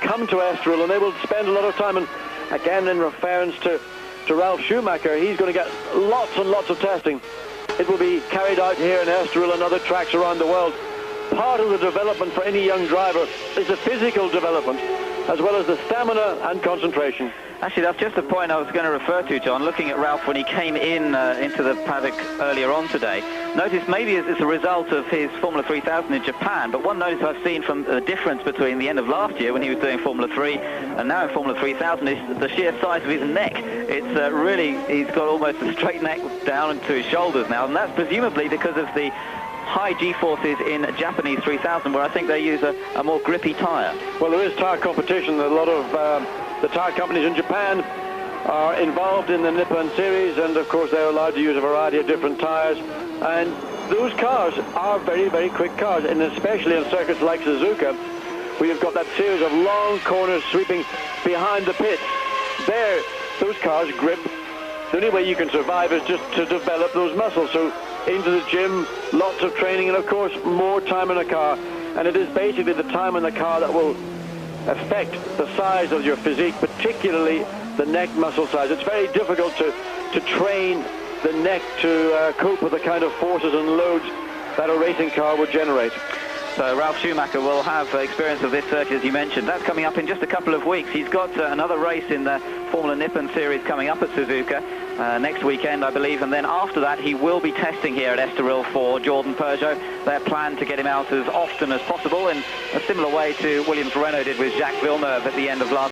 come to Estoril, and they will spend a lot of time. And again, in reference to Ralf Schumacher, he's going to get lots and lots of testing. It will be carried out here in Estoril and other tracks around the world. Part of the development for any young driver is the physical development, as well as the stamina and concentration. Actually, that's just the point I was going to refer to, John. Looking at Ralf when he came into the paddock earlier on today, notice maybe it's a result of his Formula 3000 in Japan, but one notice I've seen from the difference between the end of last year when he was doing Formula 3 and now in Formula 3000 is the sheer size of his neck. It's really, he's got almost a straight neck down to his shoulders now, and that's presumably because of the high G-forces in Japanese 3000, where I think they use a more grippy tyre. Well, there is tyre competition. A lot of the tyre companies in Japan are involved in the Nippon series, and of course they're allowed to use a variety of different tyres. And those cars are very, very quick cars, and especially in circuits like Suzuka, where you've got that series of long corners sweeping behind the pits. There, those cars grip. The only way you can survive is just to develop those muscles. So into the gym, lots of training, and of course more time in a car. And it is basically the time in the car that will affect the size of your physique, particularly the neck muscle size. It's very difficult to train the neck to cope with the kind of forces and loads that a racing car would generate. So Ralf Schumacher will have experience of this circuit, as you mentioned. That's coming up in just a couple of weeks. He's got another race in the Formula Nippon series coming up at Suzuka next weekend, I believe, and then after that he will be testing here at Estoril for Jordan Peugeot. Their plan to get him out as often as possible in a similar way to Williams-Renault did with Jacques Villeneuve at the end of last